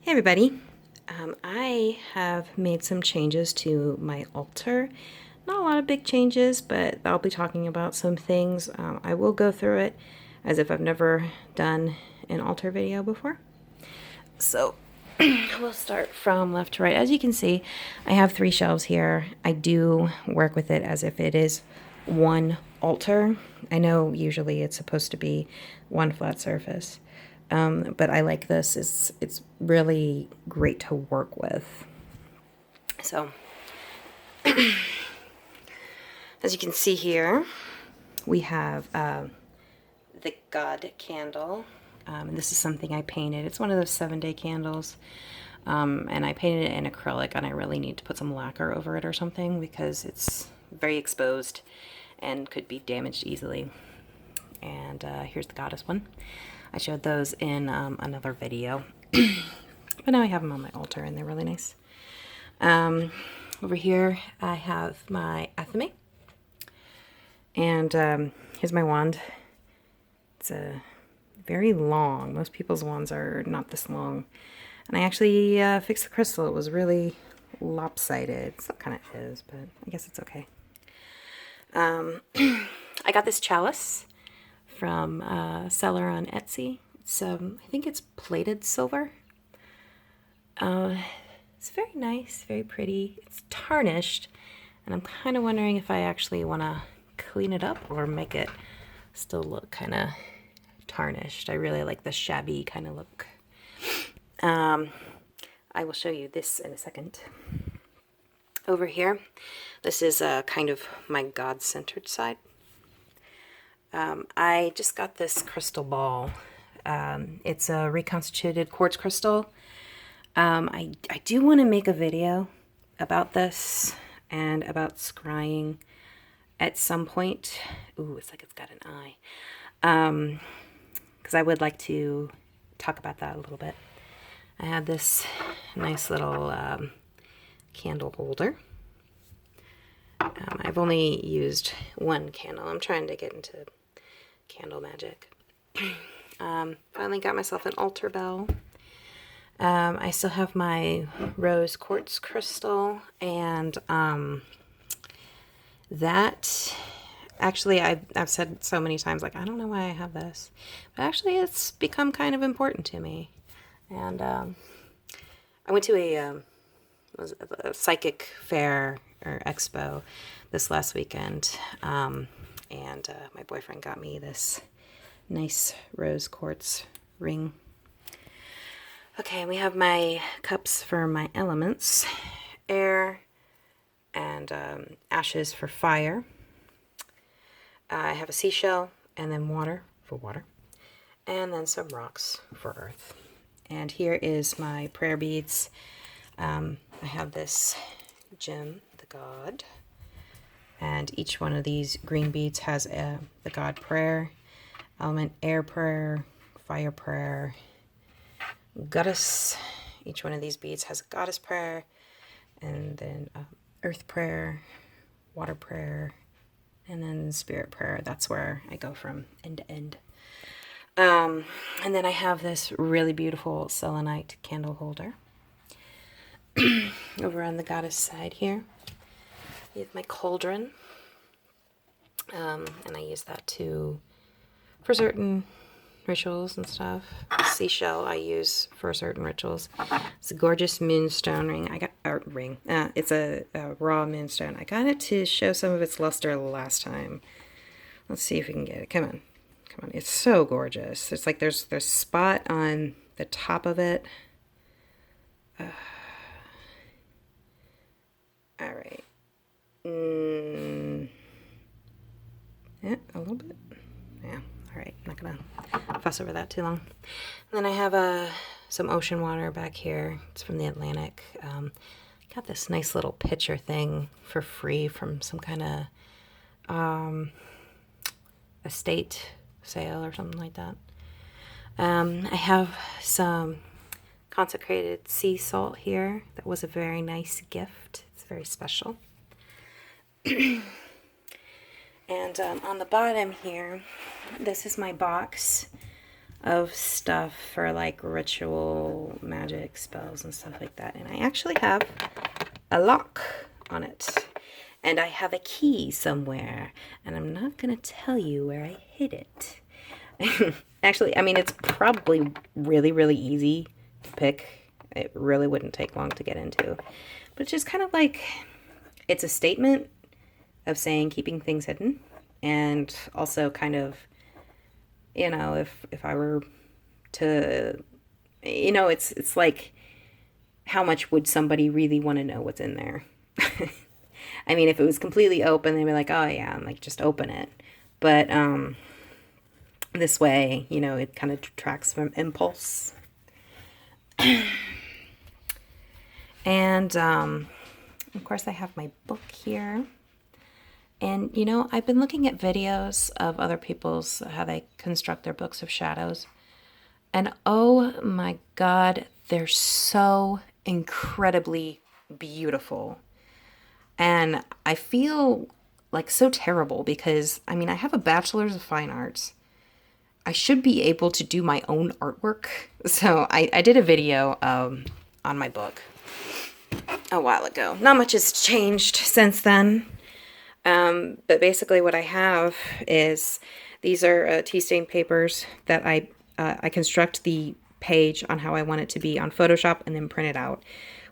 Hey everybody, I have made some changes to my altar. Not a lot of big changes, but I'll be talking about some things. I will go through it as if I've never done an altar video before. So we'll start from left to right. As you can see, I have 3 shelves here. I do work with it as if it is one altar. I know usually it's supposed to be one flat surface. But I like this. It's really great to work with. So, as you can see here, we have the God candle. And this is something I painted. It's one of those 7-day candles. And I painted it in acrylic, and I really need to put some lacquer over it or something because it's very exposed and could be damaged easily. And here's the goddess one. I showed those in another video, but now I have them on my altar and they're really nice. Over here I have my athame, and here's my wand. It's very long. Most people's wands are not this long, and I actually fixed the crystal. It was really lopsided. It kind of is, but I guess it's okay. I got this chalice from a seller on Etsy. It's I think it's plated silver. It's very nice, very pretty. It's tarnished, and I'm kind of wondering if I actually want to clean it up or make it still look kind of tarnished. I really like the shabby kind of look. I will show you this in a second. Over here, this is kind of my God-centered side. I just got this crystal ball. It's a reconstituted quartz crystal. I do want to make a video about this and about scrying at some point. Ooh, it's like it's got an eye. Because I would like to talk about that a little bit. I have this nice little candle holder. I've only used one candle. I'm trying to get into candle magic. Finally got myself an altar bell. I still have my rose quartz crystal, and that actually I've said so many times, like, I don't know why I have this, but actually it's become kind of important to me. And I went to a psychic fair or expo this last weekend, and my boyfriend got me this nice rose quartz ring. Okay, we have my cups for my elements: air and ashes for fire. I have a seashell, and then water for water, and then some rocks for earth. And here is my prayer beads. I have this gem, the God, and each one of these green beads has the God prayer, element air prayer, fire prayer, goddess. Each one of these beads has a goddess prayer, and then earth prayer, water prayer, and then spirit prayer. That's where I go from end to end. And then I have this really beautiful selenite candle holder. Over on the goddess side here, I have my cauldron, and I use that for certain rituals and stuff. The seashell I use for certain rituals. It's a gorgeous moonstone ring. It's a raw moonstone. I got it to show some of its luster last time. Let's see if we can get it. Come on. It's so gorgeous. It's like there's spot on the top of it. All right. Yeah, a little bit. Yeah. All right. I'm not gonna fuss over that too long. And then I have some ocean water back here. It's from the Atlantic. Got this nice little pitcher thing for free from some kind of estate sale or something like that. I have some consecrated sea salt here. That was a very nice gift. It's very special. And on the bottom here, this is my box of stuff for like ritual magic spells and stuff like that. And I actually have a lock on it. And I have a key somewhere. And I'm not going to tell you where I hid it. Actually, I mean, it's probably really, really easy to pick. It really wouldn't take long to get into. But it's just kind of like, it's a statement of saying keeping things hidden. And also kind of, you know, if I were to, you know, it's like, how much would somebody really want to know what's in there? I mean, if it was completely open, they'd be like, oh yeah, I'm like, just open it. But this way, you know, it kind of detracts from impulse. And of course, I have my book here. And, you know, I've been looking at videos of other people's, how they construct their books of shadows. And oh my God, they're so incredibly beautiful. And I feel like so terrible because, I mean, I have a bachelor's of fine arts. I should be able to do my own artwork. So I did a video on my book a while ago. Not much has changed since then. But basically what I have is, these are tea stain papers that I construct the page on how I want it to be on Photoshop and then print it out,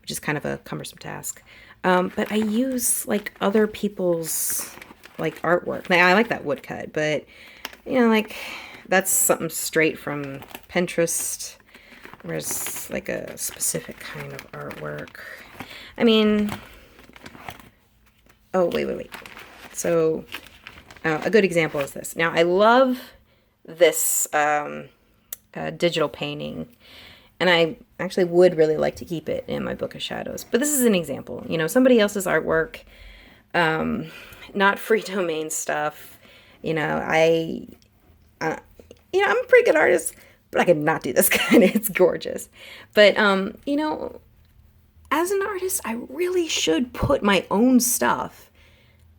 which is kind of a cumbersome task. But I use like other people's like artwork. Now, I like that woodcut, but you know, like that's something straight from Pinterest. Whereas like a specific kind of artwork. I mean, oh, wait. So a good example is this. Now, I love this digital painting, and I actually would really like to keep it in my Book of Shadows. But this is an example. You know, somebody else's artwork, not free domain stuff. You know, I'm a pretty good artist, but I could not do this kind. It's gorgeous. But, you know, as an artist, I really should put my own stuff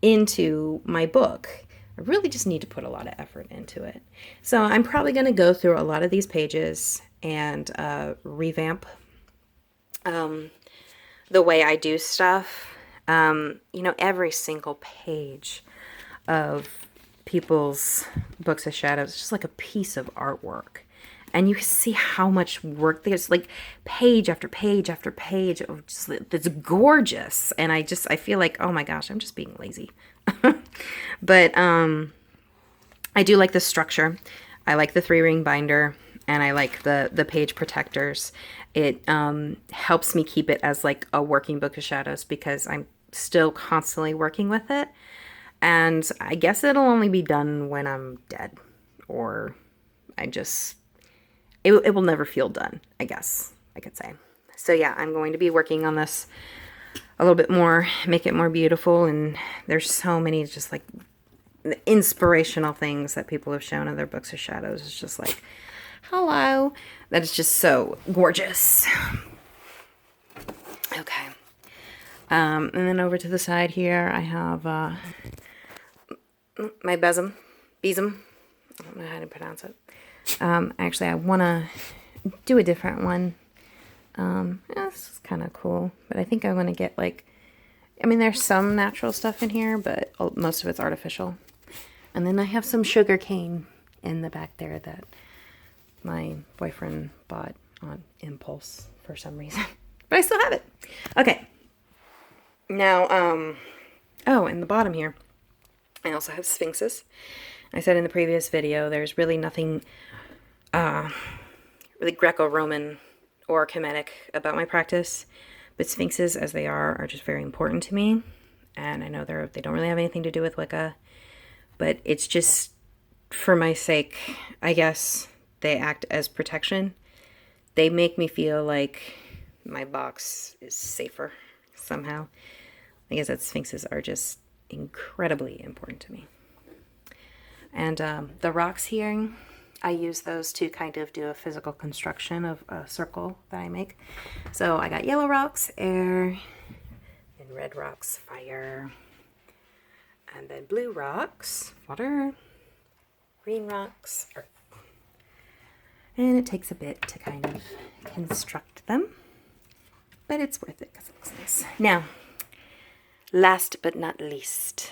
into my book. I really just need to put a lot of effort into it. So I'm probably going to go through a lot of these pages and revamp the way I do stuff. You know, every single page of people's Books of Shadows is just like a piece of artwork. And you see how much work there's, like page after page after page of just, it's gorgeous. And I feel like, oh my gosh, I'm just being lazy. But I do like the structure. I like the 3-ring binder, and I like the page protectors. It helps me keep it as like a working Book of Shadows because I'm still constantly working with it. And I guess it'll only be done when I'm dead, or it will never feel done, I guess I could say. So yeah, I'm going to be working on this a little bit more, make it more beautiful. And there's so many just like inspirational things that people have shown in their Books of Shadows. It's just like, hello. That is just so gorgeous. Okay. And then over to the side here, I have my besom. I don't know how to pronounce it. Actually, I want to do a different one. This is kind of cool, but I think I want to get like, I mean, there's some natural stuff in here, but most of it's artificial. And then I have some sugar cane in the back there that my boyfriend bought on impulse for some reason, but I still have it. Okay. Now, oh, in the bottom here, I also have sphinxes. I said in the previous video, there's really nothing really Greco-Roman or Kemetic about my practice, but sphinxes as they are just very important to me. And I know they don't really have anything to do with Wicca, but it's just for my sake. I guess they act as protection. They make me feel like my box is safer somehow. I guess that sphinxes are just incredibly important to me. And the rocks here, I use those to kind of do a physical construction of a circle that I make. So I got yellow rocks, air, and red rocks, fire, and then blue rocks, water, green rocks, earth. And it takes a bit to kind of construct them, but it's worth it because it looks nice. Now, last but not least,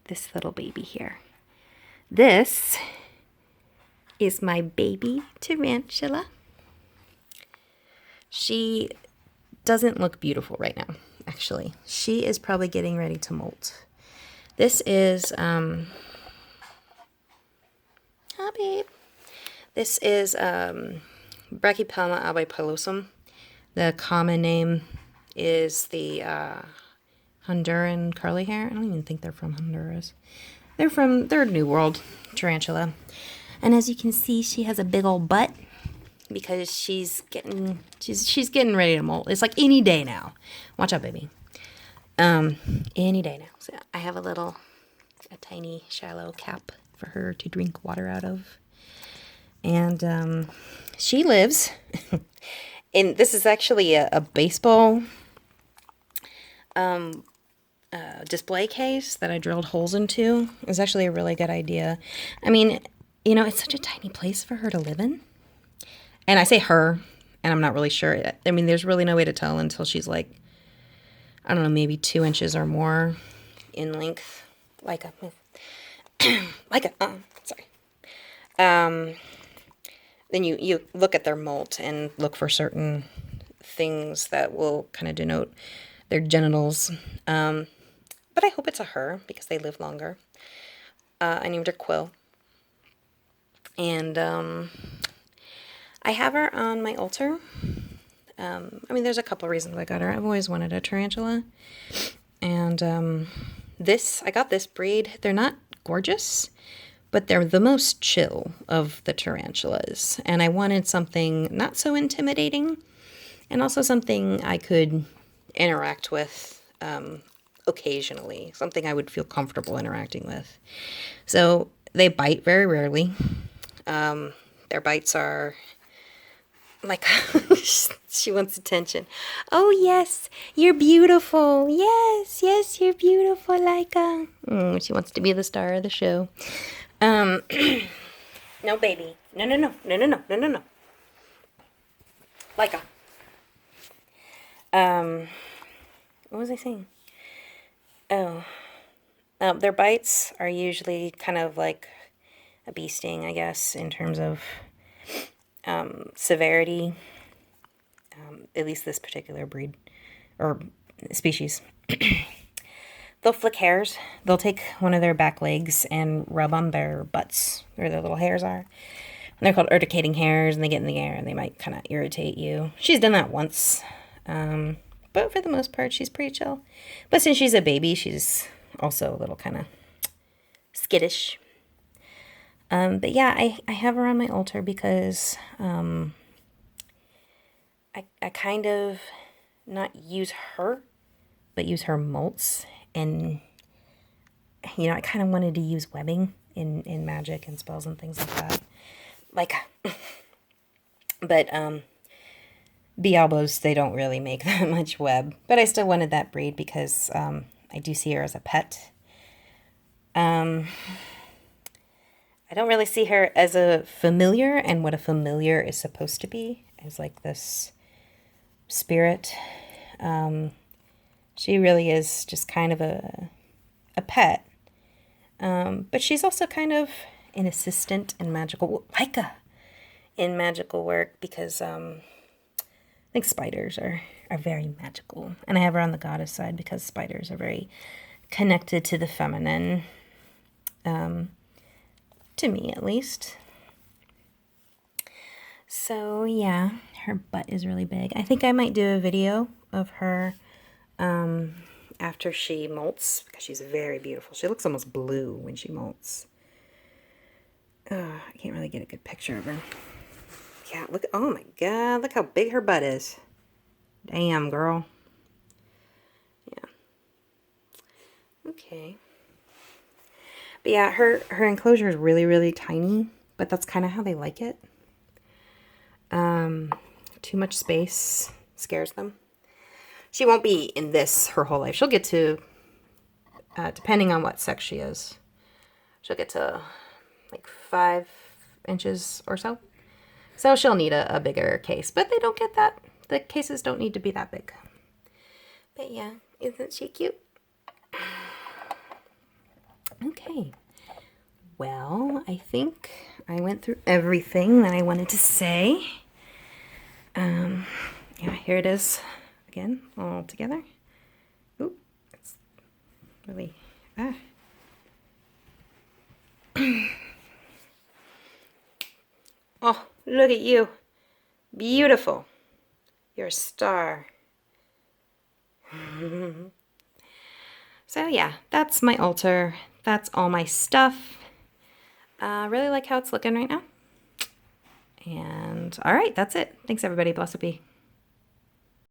this little baby here. This is my baby tarantula. She doesn't look beautiful right now, actually. She is probably getting ready to molt. This is, oh babe. This is Brachypelma albipilosum. The common name is the Honduran curly hair. I don't even think they're from Honduras. They're a New World tarantula. And as you can see, she has a big old butt because she's getting ready to molt. It's like any day now. Watch out, baby. Any day now. So I have a tiny shallow cap for her to drink water out of. And she lives in, this is actually a baseball display case that I drilled holes into. It was actually a really good idea. I mean, you know, it's such a tiny place for her to live in. And I say her, and I'm not really sure. I mean, there's really no way to tell until she's like, I don't know, maybe 2 inches or more in length. Sorry. Then you look at their molt and look for certain things that will kind of denote their genitals. But I hope it's a her because they live longer. I named her Quill. And I have her on my altar. I mean, there's a couple reasons I got her. I've always wanted a tarantula. And I got this breed. They're not gorgeous, but they're the most chill of the tarantulas. And I wanted something not so intimidating and also something I could interact with occasionally, something I would feel comfortable interacting with. So they bite very rarely. Their bites are like, she wants attention. Oh, yes, you're beautiful. Yes, yes, you're beautiful, Laika. She wants to be the star of the show. No, baby. No. Laika. What was I saying? Their bites are usually kind of like a bee sting, I guess, in terms of severity. At least this particular breed or species. They'll flick hairs. They'll take one of their back legs and rub on their butts, where their little hairs are. And they're called urticating hairs, and they get in the air, and they might kind of irritate you. She's done that once. But for the most part, she's pretty chill. But since she's a baby, she's also a little kind of skittish. But yeah, I have her on my altar because I kind of not use her, but use her molts. And, you know, I kind of wanted to use webbing in magic and spells and things like that. But bee elbows, they don't really make that much web. But I still wanted that breed because I do see her as a pet. I don't really see her as a familiar, and what a familiar is supposed to be is like this spirit. She really is just kind of a pet. But she's also kind of an assistant in magical, in magical work, because I think spiders are very magical. And I have her on the goddess side because spiders are very connected to the feminine. To me, at least. So, yeah, her butt is really big. I think I might do a video of her after she molts, because she's very beautiful. She looks almost blue when she molts. I can't really get a good picture of her. Yeah, look, oh my god, look how big her butt is. Damn, girl. Yeah. Okay. But yeah, her enclosure is really, really tiny, but that's kind of how they like it. Too much space scares them. She won't be in this her whole life. She'll get to, depending on what sex she is, she'll get to like 5 inches or so. So she'll need a bigger case, but they don't get that. The cases don't need to be that big. But yeah, isn't she cute? Okay. Well, I think I went through everything that I wanted to say. Yeah, here it is again, all together. Ooh, it's really, Oh, look at you. Beautiful. You're a star. So yeah, that's my altar. That's all my stuff. Really like how it's looking right now. And all right, that's it. Thanks everybody. Blessed be.